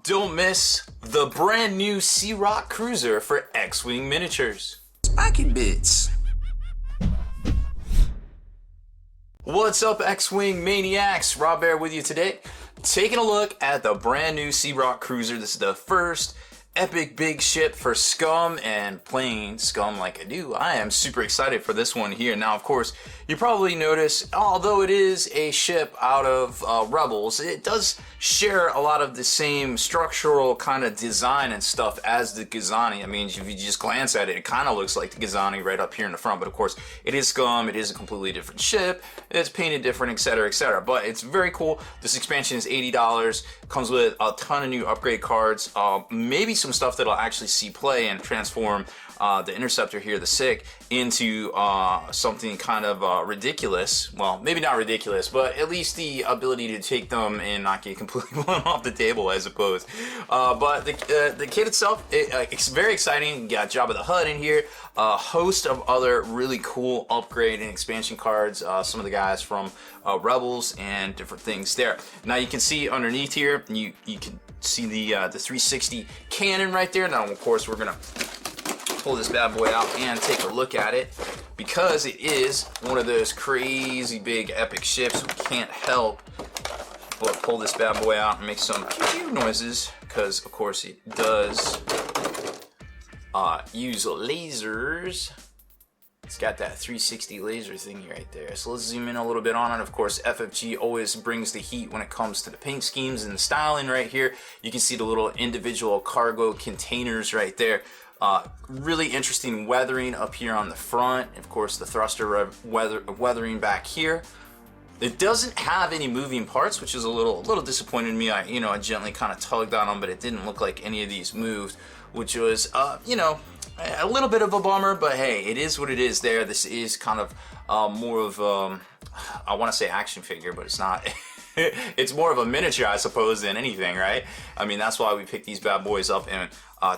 Don't miss the brand new C-ROC Cruiser for X-Wing Miniatures. Spiky bits. What's up, X-Wing Maniacs? Baer with you today. Taking a look at the brand new C-ROC Cruiser. This is the first epic big ship for Scum, and playing Scum like I do, I am super excited for this one here. Now, of course, you probably notice, although it is a ship out of Rebels, it does share a lot of the same structural kind of design and stuff as the Gazani. I mean, if you just glance at it, it kind of looks like the Gazani right up here in the front, but of course, it is Scum, it is a completely different ship, it's painted different, etc., etc. But it's very cool. This expansion is $80, comes with a ton of new upgrade cards, maybe some stuff that'll actually see play and transform the Interceptor here, the Sick, into something kind of ridiculous. Well, maybe not ridiculous, but at least the ability to take them and not get completely blown off the table, I suppose. But the kit itself, it's very exciting. You got Jabba the Hutt in here, a host of other really cool upgrade and expansion cards, some of the guys from Rebels and different things there. Now you can see underneath here, you can see the 360 cannon right there. Now, of course, we're gonna pull this bad boy out and take a look at it, because it is one of those crazy big epic ships. We can't help but pull this bad boy out and make some pew noises, because of course it does use lasers. It's got that 360 laser thingy right there. So let's zoom in a little bit on it. Of course, FFG always brings the heat when it comes to the paint schemes and the styling right here. You can see the little individual cargo containers right there. Really interesting weathering up here on the front. Of course, the thruster weathering back here. It doesn't have any moving parts, which is a little disappointed me. I gently kind of tugged on them, but it didn't look like any of these moved, which was, a little bit of a bummer, but hey, it is what it is there. This is kind of more of, I want to say action figure, but it's not. It's more of a miniature, I suppose, than anything, right? I mean, that's why we picked these bad boys up and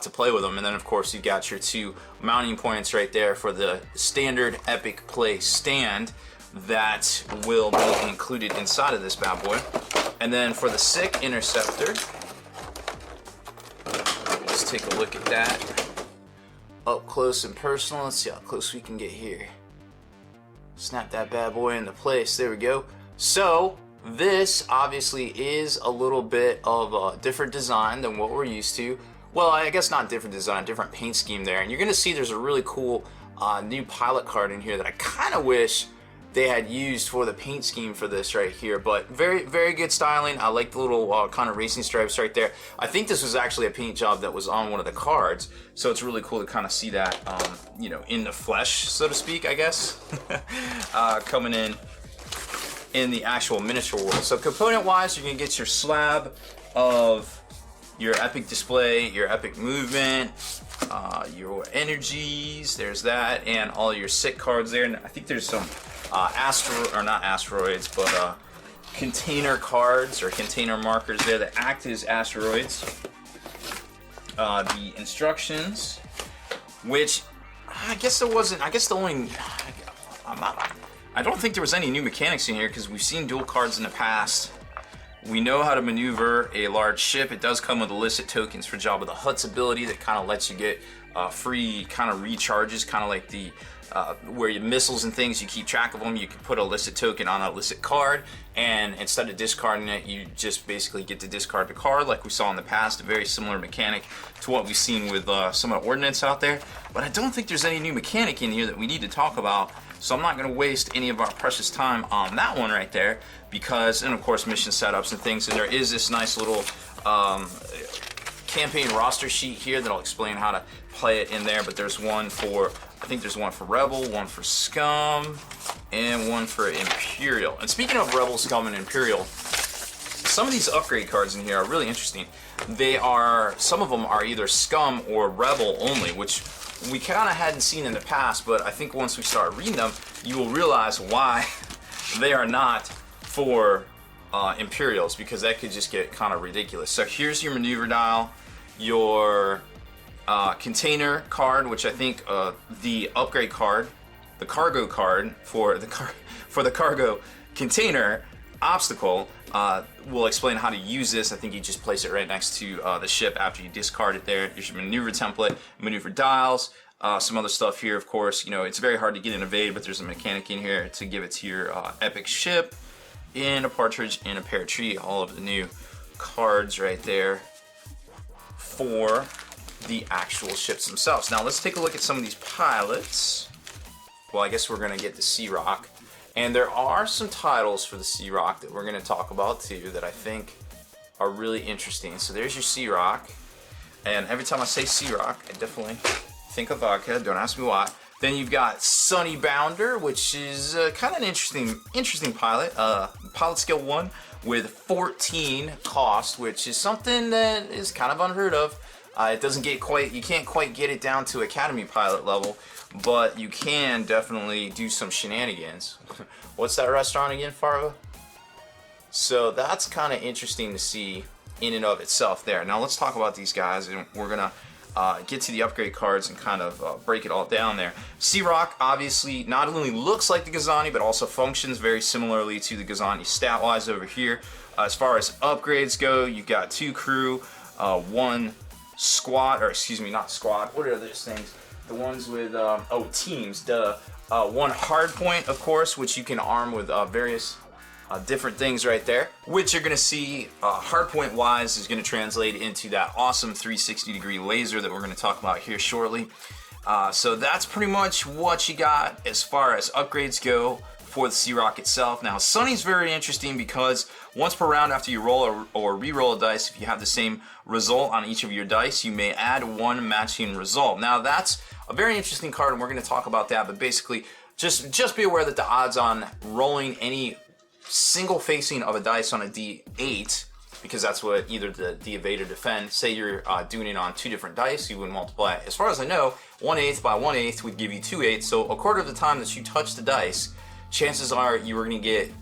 to play with them. And then, of course, you've got your two mounting points right there for the standard Epic Play stand that will be included inside of this bad boy. And then for the Sick Interceptor, let's take a look at that up close and personal. Let's see how close we can get here. Snap that bad boy into place. There we go. So this obviously is a little bit of a different design than what we're used to. Well, I guess not different design, different paint scheme there. And you're gonna see there's a really cool new pilot card in here that I kind of wish they had used for the paint scheme for this right here. But very, very good styling. I like the little kind of racing stripes right there. I think this was actually a paint job that was on one of the cards, so it's really cool to kind of see that, in the flesh, so to speak, I guess, coming in the actual miniature world. So component-wise, you're gonna get your slab of your epic display, your epic movement, your energies, there's that, and all your Sick cards there. And I think there's some not asteroids, but container cards or container markers there that act as asteroids. The instructions, which I guess there wasn't, I don't think there was any new mechanics in here, because we've seen dual cards in the past. We know how to maneuver a large ship. It does come with illicit tokens for Jabba the Hutt's ability that kind of lets you get free kind of recharges, kind of like the where your missiles and things, you keep track of them. You can put a illicit token on an illicit card, and instead of discarding it, you just basically get to discard the card like we saw in the past. A very similar mechanic to what we've seen with some of the ordnance out there. But I don't think there's any new mechanic in here that we need to talk about, so I'm not going to waste any of our precious time on that one right there, because, and of course, mission setups and things. And there is this nice little campaign roster sheet here that'll explain how to play it in there. But there's one for, I think there's one for Rebel, one for Scum, and one for Imperial. And speaking of Rebel, Scum, and Imperial, some of these upgrade cards in here are really interesting. Some of them are either Scum or Rebel only, which we kind of hadn't seen in the past, but I think once we start reading them, you will realize why they are not for Imperials, because that could just get kind of ridiculous. So here's your maneuver dial, your container card, which I think the upgrade card, the cargo card for the cargo container obstacle We'll explain how to use this. I think you just place it right next to the ship after you discard it there. Here's your maneuver template, maneuver dials, some other stuff here, of course. You know, it's very hard to get an evade, but there's a mechanic in here to give it to your epic ship, and a partridge and a pear tree. All of the new cards right there for the actual ships themselves. Now let's take a look at some of these pilots. Well, I guess we're gonna get the C-ROC. And there are some titles for the C-ROC that we're going to talk about too that I think are really interesting. So there's your C-ROC. And every time I say C-ROC, I definitely think of vodka. Don't ask me why. Then you've got Sunny Bounder, which is kind of an interesting pilot. Pilot skill 1 with 14 cost, which is something that is kind of unheard of. It doesn't get quite, you can't quite get it down to Academy pilot level, but you can definitely do some shenanigans. What's that restaurant again, Farva? So that's kind of interesting to see in and of itself there. Now let's talk about these guys, and we're gonna get to the upgrade cards and kind of break it all down there. C-ROC obviously not only looks like the Gazani, but also functions very similarly to the Gazani stat-wise over here. As far as upgrades go, you've got 2 crew, 1 squad, or excuse me, not squad, what are those things? The ones with, teams, duh. 1 hard point, of course, which you can arm with various different things right there, which you're gonna see hard point wise is gonna translate into that awesome 360-degree laser that we're gonna talk about here shortly. So that's pretty much what you got as far as upgrades go for the C-ROC itself. Now, Sunny's very interesting because once per round after you roll or re-roll a dice, if you have the same result on each of your dice, you may add 1 matching result. Now, that's a very interesting card, and we're going to talk about that, but basically, just be aware that the odds on rolling any single facing of a dice on a D8, because that's what either the evade or defend, say you're doing it on 2 different dice, you would multiply it. As far as I know, 1/8 by 1/8 would give you 2/8, so a quarter of the time that you touch the dice, chances are you are going to get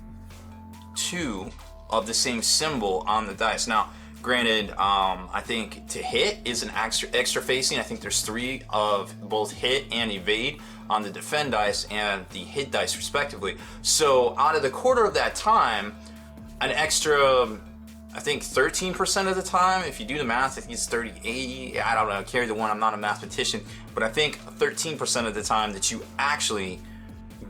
2 of the same symbol on the dice. Now, granted, I think to hit is an extra facing. I think there's 3 of both hit and evade on the defend dice and the hit dice respectively. So out of the quarter of that time, an extra, I think 13% of the time, if you do the math, I think it's 38, I don't know, carry the 1, I'm not a mathematician, but I think 13% of the time that you actually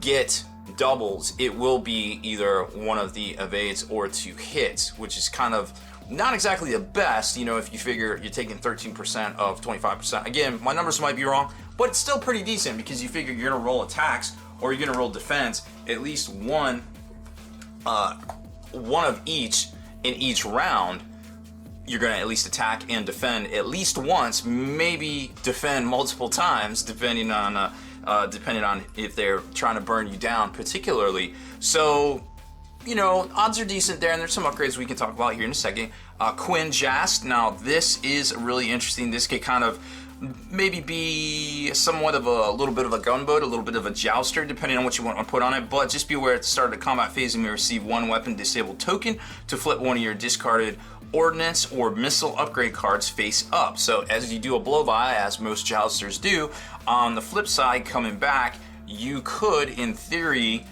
get doubles, it will be either one of the evades or 2 hits, which is kind of not exactly the best, you know, if you figure you're taking 13% of 25%. Again, my numbers might be wrong, but it's still pretty decent because you figure you're gonna roll attacks or you're gonna roll defense, at least one of each in each round. You're gonna at least attack and defend at least once, maybe defend multiple times, depending on if they're trying to burn you down particularly. So, you know, odds are decent there, and there's some upgrades we can talk about here in a second. Quinn Jast, now this is really interesting. This could kind of maybe be somewhat of a little bit of a gunboat, a little bit of a jouster, depending on what you want to put on it, but just be aware at the start of the combat phase you may receive 1 weapon disabled token to flip one of your discarded ordnance or missile upgrade cards face up. So as you do a blow by, as most jousters do, on the flip side coming back, you could in theory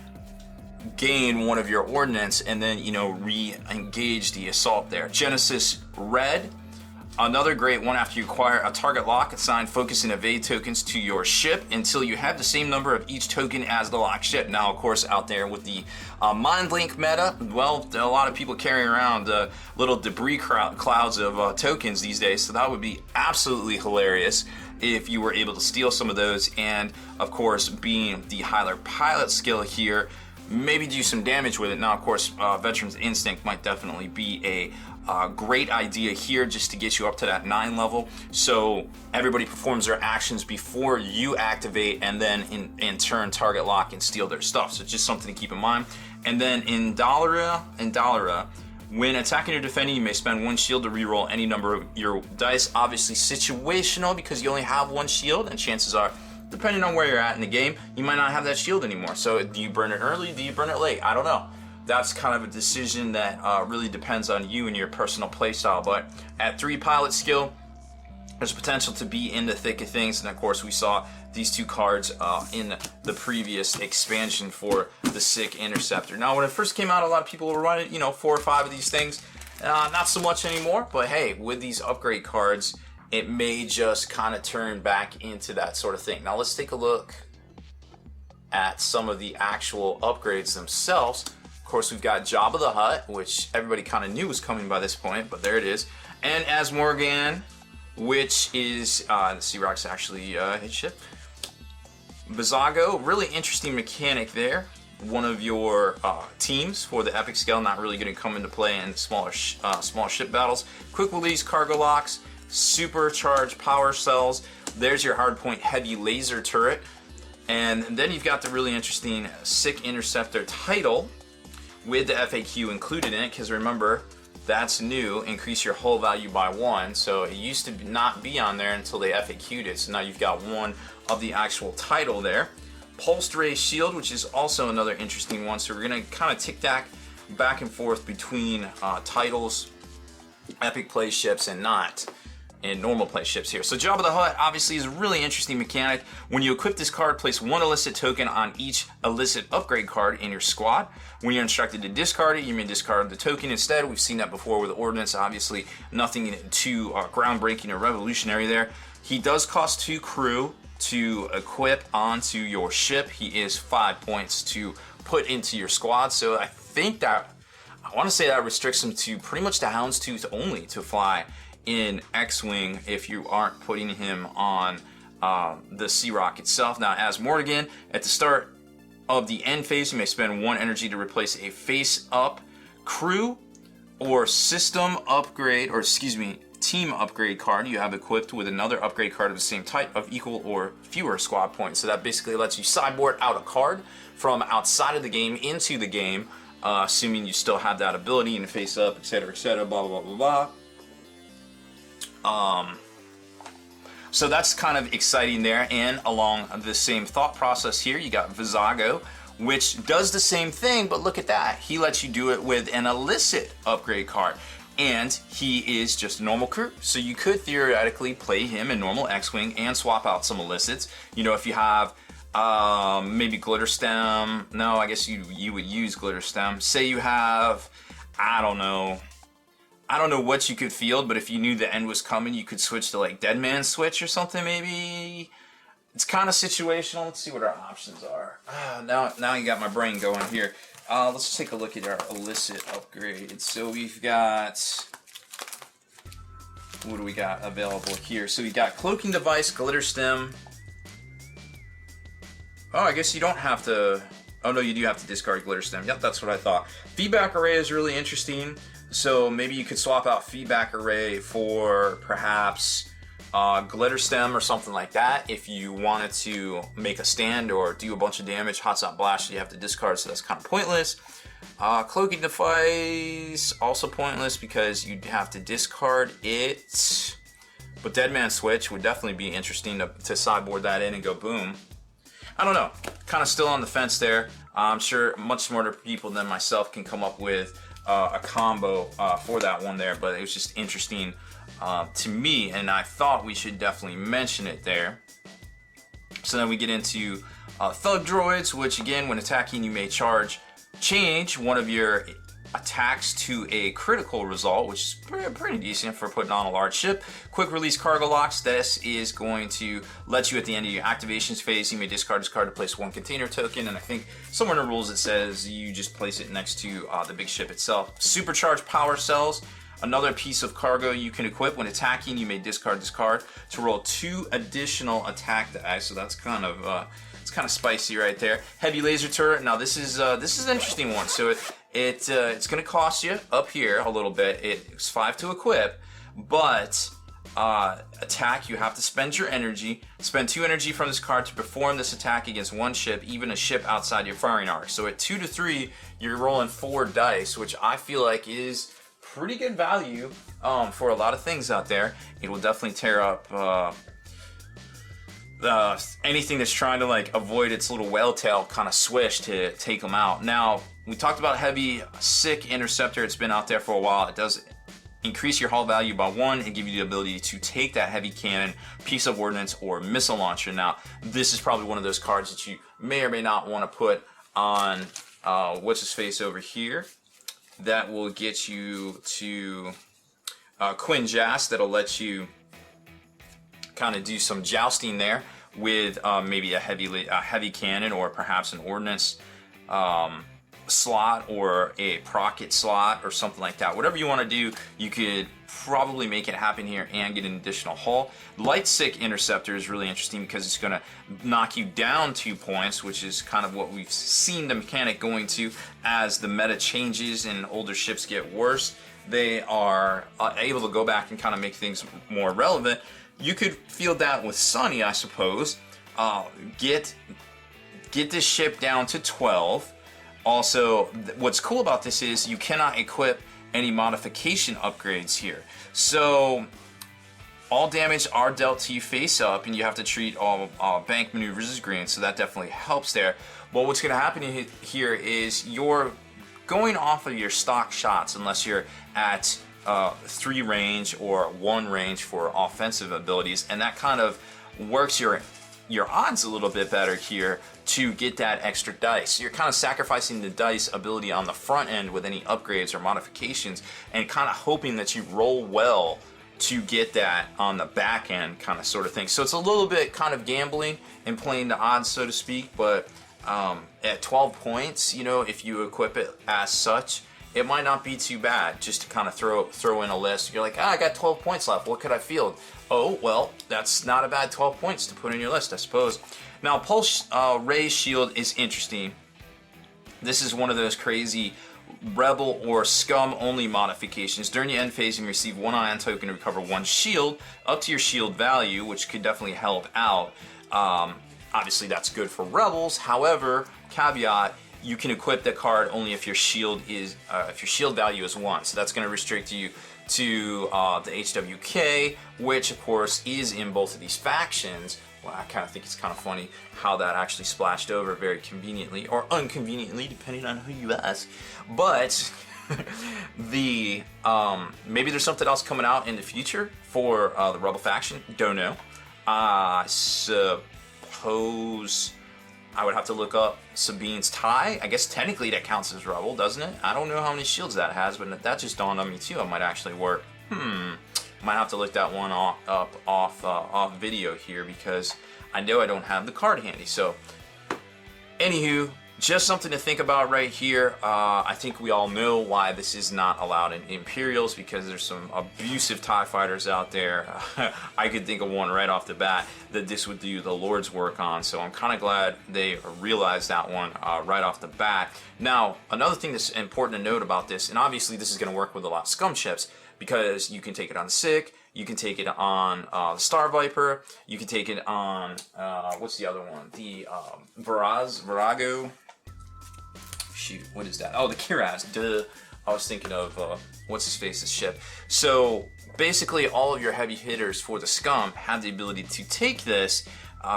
gain one of your ordnance and then, you know, re-engage the assault there. Genesis Red, another great one. After you acquire a target lock, assign focus and evade tokens to your ship until you have the same number of each token as the locked ship. Now, of course, out there with the Mind Link meta, well, a lot of people carrying around little debris clouds of tokens these days, so that would be absolutely hilarious if you were able to steal some of those. And, of course, being the higher pilot skill here, maybe do some damage with it. Now, of course, Veteran's Instinct might definitely be a great idea here just to get you up to that 9 level. So everybody performs their actions before you activate and then in turn target lock and steal their stuff. So just something to keep in mind. And then in Dallara, when attacking or defending, you may spend 1 shield to reroll any number of your dice. Obviously situational because you only have 1 shield, and chances are, depending on where you're at in the game, you might not have that shield anymore. So do you burn it early? Do you burn it late? I don't know. That's kind of a decision that really depends on you and your personal playstyle. But at 3 pilot skill, there's potential to be in the thick of things. And of course, we saw these two cards in the previous expansion for the Sick Interceptor. Now, when it first came out, a lot of people were running, you know, 4 or 5 of these things. Not so much anymore, but hey, with these upgrade cards, it may just kind of turn back into that sort of thing. Now, let's take a look at some of the actual upgrades themselves. Of course, we've got Jabba the Hutt, which everybody kind of knew was coming by this point, but there it is. And Asmorgan, which is the C-ROC's actually his ship. Vizago, really interesting mechanic there. One of your teams for the Epic scale, not really going to come into play in smaller small ship battles. Quick release cargo locks, supercharged power cells. There's your hardpoint heavy laser turret. And then you've got the really interesting Sick Interceptor title with the FAQ included in it, because remember, that's new, increase your hull value by 1. So it used to not be on there until they FAQ'd it. So now you've got one of the actual title there. Pulsed Ray Shield, which is also another interesting one. So we're gonna kind of tick-tack back and forth between titles, Epic play ships, and not. And normal play ships here. So Jabba the Hutt obviously is a really interesting mechanic. When you equip this card, place 1 illicit token on each illicit upgrade card in your squad. When you're instructed to discard it, you may discard the token instead. We've seen that before with Ordnance. Obviously, nothing too groundbreaking or revolutionary there. He does cost 2 crew to equip onto your ship. He is 5 points to put into your squad. So I think that, I want to say that restricts him to pretty much the Houndstooth only to fly in X-Wing if you aren't putting him on the C-ROC itself. Now, as Morgan, at the start of the end phase, you may spend 1 energy to replace a face-up crew or system upgrade, or excuse me, team upgrade card you have equipped with another upgrade card of the same type of equal or fewer squad points. So that basically lets you sideboard out a card from outside of the game into the game, assuming you still have that ability in face-up, etc., blah, blah, blah, blah. So that's kind of exciting there, and along the same thought process here, you got Vizago, which does the same thing, but look at that. He lets you do it with an illicit upgrade card, and he is just a normal crew. So you could theoretically play him in normal X-Wing and swap out some illicits. You know, if you have maybe Glitter Stem. No, I guess you would use Glitter Stem. Say you have, I don't know what you could field, but if you knew the end was coming, you could switch to like Dead Man Switch or something maybe. It's kind of situational. Let's see what our options are. Now you got my brain going here. Let's take a look at our illicit upgrades. So we've got, what do we got available here? So we got Cloaking Device, Glitter Stem. Oh, I guess you don't have to, oh no, you do have to discard Glitter Stem. Yep, that's what I thought. Feedback Array is really interesting. So maybe you could swap out Feedback Array for perhaps Glitter Stem or something like that if you wanted to make a stand or do a bunch of damage. Hot Shot Blast you have to discard, so that's kind of pointless. Cloaking Device, also pointless because you'd have to discard it. But Dead Man Switch would definitely be interesting to sideboard that in and go boom. I don't know, kind of still on the fence there. I'm sure much smarter people than myself can come up with a combo for that one there, but it was just interesting to me, and I thought we should definitely mention it there. So then we get into Thug Droids, which again, when attacking, you may change one of your attacks to a critical result, which is pretty decent for putting on a large ship. Quick release cargo locks. This is going to let you, at the end of your activations phase, you may discard this card to place 1 container token, and I think somewhere in the rules it says you just place it next to the big ship itself. Supercharged power cells. Another piece of cargo you can equip. When attacking, you may discard this card to roll 2 additional attack dice. So that's kind of it's kind of spicy right there. Heavy laser turret. Now this is an interesting one. So it's going to cost you up here a little bit. It's 5 to equip, but attack, you have to spend your energy. Spend 2 energy from this card to perform this attack against 1 ship, even a ship outside your firing arc. So at 2 to 3, you're rolling 4 dice, which I feel like is pretty good value for a lot of things out there. It will definitely tear up anything that's trying to like avoid its little whale tail kind of swish to take them out. Now, we talked about heavy Sick Interceptor. It's been out there for a while. It does increase your hull value by 1, and give you the ability to take that heavy cannon, piece of ordnance, or missile launcher. Now, this is probably one of those cards that you may or may not want to put on what's his face over here. That will get you to Quinn Jast. That'll let you kind of do some jousting there with maybe a heavy cannon, or perhaps an ordnance slot, or a procket slot, or something like that. Whatever you want to do, you could probably make it happen here and get an additional hull. Light Sick Interceptor is really interesting because it's going to knock you down 2 points, which is kind of what we've seen the mechanic going to as the meta changes and older ships get worse. They are able to go back and kind of make things more relevant. You could field that with Sunny, I suppose. Get this ship down to 12. Also, what's cool about this is you cannot equip any modification upgrades here. So all damage are dealt to you face up, and you have to treat all bank maneuvers as green, so that definitely helps there. But what's going to happen here is you're going off of your stock shots, unless you're at 3 range or 1 range for offensive abilities, and that kind of works your odds a little bit better here to get that extra dice. You're kind of sacrificing the dice ability on the front end with any upgrades or modifications, and kind of hoping that you roll well to get that on the back end, kind of sort of thing. So it's a little bit kind of gambling and playing the odds, so to speak, but at 12 points, you know, if you equip it as such, it might not be too bad just to kind of throw in a list. You're like, I got 12 points left, what could I field? Oh, well, that's not a bad 12 points to put in your list, I suppose. Now, Pulse Ray Shield is interesting. This is one of those crazy Rebel or Scum only modifications. During your end phase, you receive 1 ion token to recover 1 shield up to your shield value, which could definitely help out. Obviously, that's good for Rebels. However, caveat, you can equip the card only if your shield value is 1. So that's going to restrict you to the HWK, which of course is in both of these factions. Well, I kind of think it's kind of funny how that actually splashed over very conveniently, or inconveniently, depending on who you ask. But maybe there's something else coming out in the future for the Rebel faction. Don't know. I suppose I would have to look up Sabine's tie. I guess technically that counts as Rebel, doesn't it? I don't know how many shields that has, but that just dawned on me too. It might actually work. Might have to look that one off video here, because I know I don't have the card handy. So, anywho, just something to think about right here. I think we all know why this is not allowed in Imperials, because there's some abusive TIE fighters out there. I could think of one right off the bat that this would do the Lord's work on, so I'm kind of glad they realized that one right off the bat. Now, another thing that's important to note about this, and obviously this is going to work with a lot of Scum ships, because you can take it on Sick, you can take it on the Star Viper, you can take it on, what's the other one? The Virago. Shoot, what is that? Oh, the Kiraz. Duh. I was thinking of what's his face's ship. So basically, all of your heavy hitters for the Scum have the ability to take this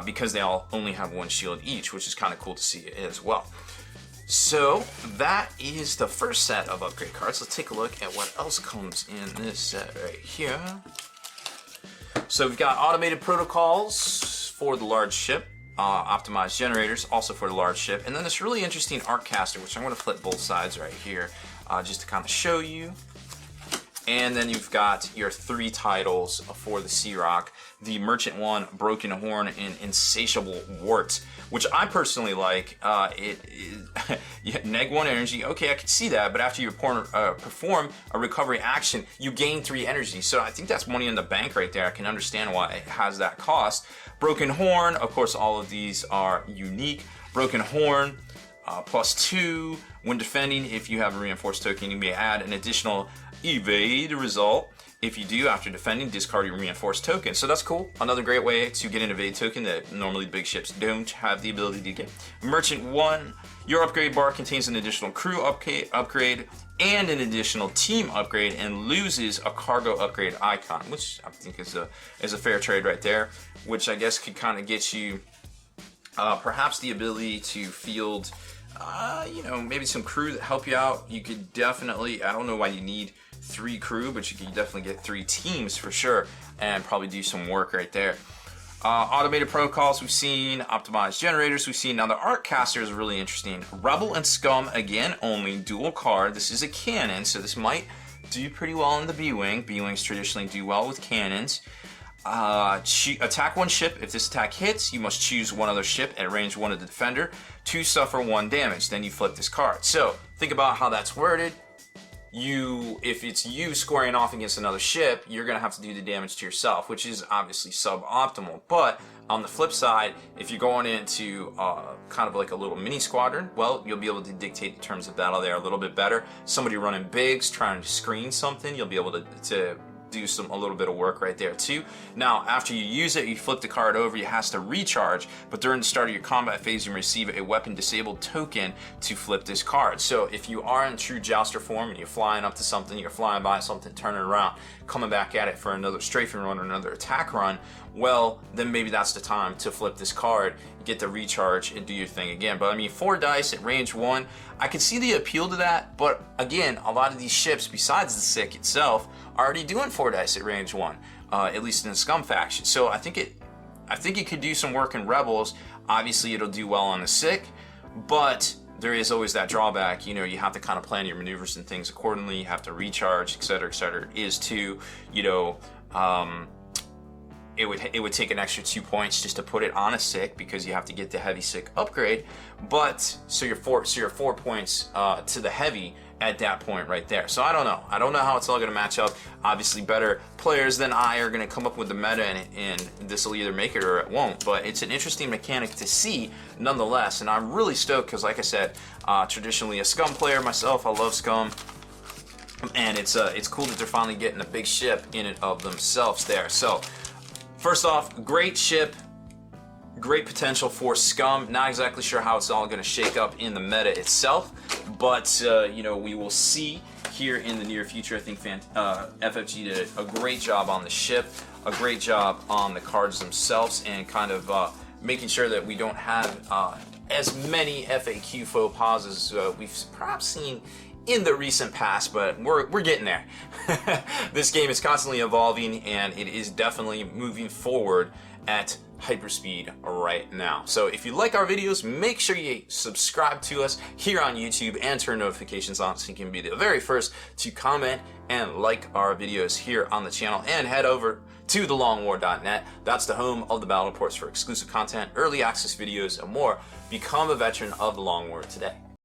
because they all only have 1 shield each, which is kind of cool to see as well. So that is the first set of upgrade cards. Let's take a look at what else comes in this set right here. So we've got automated protocols for the large ship. Optimized generators, also for the large ship, and then this really interesting arc caster, which I'm going to flip both sides right here, just to kind of show you. And then you've got your 3 titles for the C-ROC, the Merchant 1, Broken Horn, and Insatiable Wart, which I personally like. It is neg 1 energy. Okay, I can see that, but after you perform a recovery action, you gain 3 energy. So I think that's money in the bank right there. I can understand why it has that cost. Broken Horn, of course, all of these are unique. Broken Horn, +2. When defending, if you have a reinforced token, you may add an additional evade result. If you do, after defending, discard your reinforced token. So that's cool. Another great way to get an evade token that normally big ships don't have the ability to get. Merchant 1, your upgrade bar contains an additional crew upgrade and an additional team upgrade, and loses a cargo upgrade icon, which I think is a fair trade right there, which I guess could kind of get you perhaps the ability to field maybe some crew that help you out. You could definitely, I don't know why you need 3 crew, but you can definitely get 3 teams for sure, and probably do some work right there. Automated protocols we've seen, optimized generators we've seen. Now the Arc Caster is really interesting. Rebel and Scum, again, only dual card. This is a cannon, so this might do pretty well in the B-Wing. B-Wings traditionally do well with cannons. Attack one ship. If this attack hits, you must choose one other ship at range 1 of the defender to suffer 1 damage. Then you flip this card. So think about how that's worded. If it's you squaring off against another ship, you're gonna have to do the damage to yourself, which is obviously suboptimal. But on the flip side, if you're going into kind of like a little mini squadron, well, you'll be able to dictate the terms of battle there a little bit better. Somebody running bigs, trying to screen something, you'll be able to do a little bit of work right there too. Now, after you use it, you flip the card over, it has to recharge, but during the start of your combat phase, you receive a weapon disabled token to flip this card. So if you are in true jouster form and you're flying up to something, you're flying by something, turning around, coming back at it for another strafing run or another attack run, well, then maybe that's the time to flip this card, get the recharge, and do your thing again. But I mean, 4 dice at range 1, I can see the appeal to that, but again, a lot of these ships, besides the SIC itself, are already doing 4 dice at range 1, at least in the Scum faction. So I think it could do some work in Rebels. Obviously, it'll do well on the SIC, but there is always that drawback. You know, you have to kind of plan your maneuvers and things accordingly. You have to recharge, etc., etc. Is to, you know, it would take an extra 2 points just to put it on a SIC because you have to get the heavy SIC upgrade. But so you're 4 points to the heavy at that point right there. So I don't know how it's all going to match up. Obviously, better players than I are going to come up with the meta, and this will either make it or it won't. But it's an interesting mechanic to see nonetheless, and I'm really stoked because, like I said, traditionally a Scum player myself, I love Scum. And it's cool that they're finally getting a big ship in and of themselves there. So first off, great ship, great potential for Scum. Not exactly sure how it's all going to shake up in the meta itself, but you know, we will see here in the near future. I think FFG did a great job on the ship, a great job on the cards themselves, and kind of making sure that we don't have as many FAQ faux pas as we've perhaps seen in the recent past, but we're getting there. This game is constantly evolving, and it is definitely moving forward at hyperspeed right now. So if you like our videos, make sure you subscribe to us here on YouTube and turn notifications on so you can be the very first to comment and like our videos here on the channel, and head over to thelongwar.net. That's the home of the battle reports for exclusive content, early access videos, and more. Become a veteran of the Long War today.